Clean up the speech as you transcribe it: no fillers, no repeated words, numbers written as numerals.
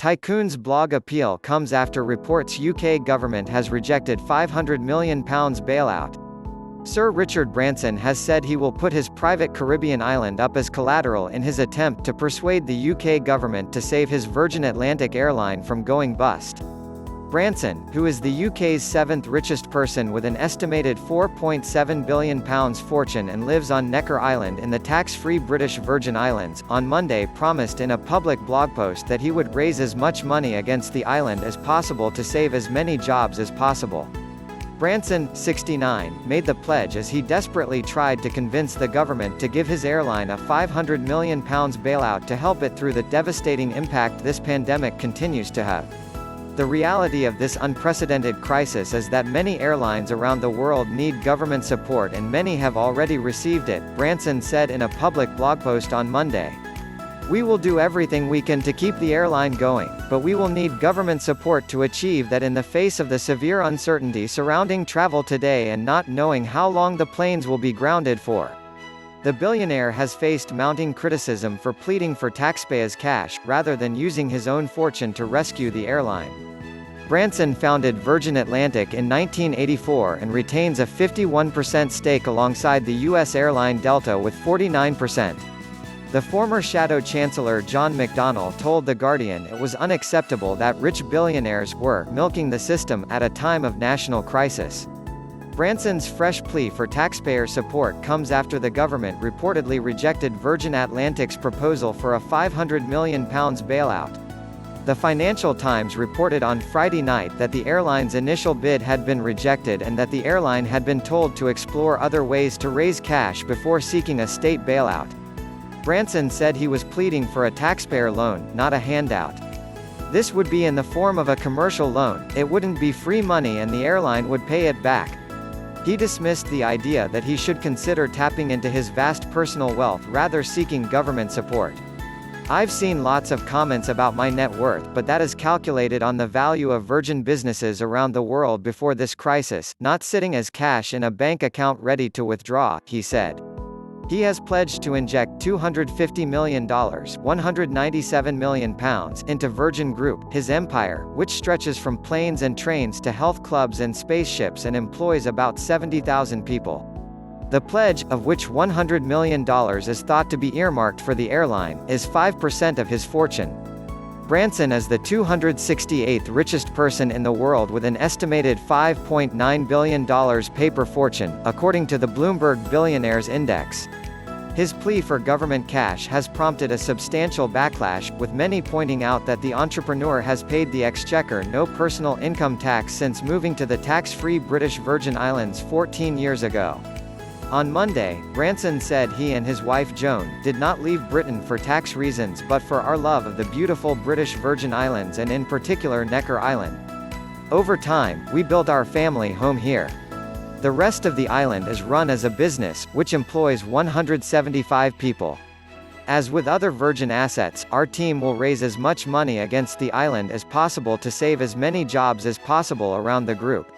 Tycoon's blog appeal comes after reports UK government has rejected £500 million bailout. Sir Richard Branson has said he will put his private Caribbean island up as collateral in his attempt to persuade the UK government to save his Virgin Atlantic airline from going bust. Branson, who is the UK's seventh richest person with an estimated £4.7 billion fortune and lives on Necker Island in the tax-free British Virgin Islands, on Monday promised in a public blog post that he would raise as much money against the island as possible to save as many jobs as possible. Branson, 69, made the pledge as he desperately tried to convince the government to give his airline a £500 million bailout to help it through the devastating impact this pandemic continues to have. The reality of this unprecedented crisis is that many airlines around the world need government support and many have already received it, Branson said in a public blog post on Monday. We will do everything we can to keep the airline going, but we will need government support to achieve that in the face of the severe uncertainty surrounding travel today and not knowing how long the planes will be grounded for. The billionaire has faced mounting criticism for pleading for taxpayers' cash, rather than using his own fortune to rescue the airline. Branson founded Virgin Atlantic in 1984 and retains a 51% stake alongside the U.S. airline Delta with 49%. The former Shadow Chancellor John McDonnell told The Guardian it was unacceptable that rich billionaires were milking the system at a time of national crisis. Branson's fresh plea for taxpayer support comes after the government reportedly rejected Virgin Atlantic's proposal for a £500 million bailout. The Financial Times reported on Friday night that the airline's initial bid had been rejected and that the airline had been told to explore other ways to raise cash before seeking a state bailout. Branson said he was pleading for a taxpayer loan, not a handout. This would be in the form of a commercial loan, it wouldn't be free money and the airline would pay it back. He dismissed the idea that he should consider tapping into his vast personal wealth rather seeking government support. I've seen lots of comments about my net worth, but that is calculated on the value of Virgin businesses around the world before this crisis, not sitting as cash in a bank account ready to withdraw, he said. He has pledged to inject $250 million £197 million into Virgin Group, his empire, which stretches from planes and trains to health clubs and spaceships and employs about 70,000 people. The pledge, of which $100 million is thought to be earmarked for the airline, is 5% of his fortune. Branson is the 268th richest person in the world with an estimated $5.9 billion paper fortune, according to the Bloomberg Billionaires Index. His plea for government cash has prompted a substantial backlash, with many pointing out that the entrepreneur has paid the Exchequer no personal income tax since moving to the tax-free British Virgin Islands 14 years ago. On Monday, Branson said he and his wife Joan did not leave Britain for tax reasons but for our love of the beautiful British Virgin Islands and in particular Necker Island. Over time, we built our family home here. The rest of the island is run as a business, which employs 175 people. As with other Virgin assets, our team will raise as much money against the island as possible to save as many jobs as possible around the group.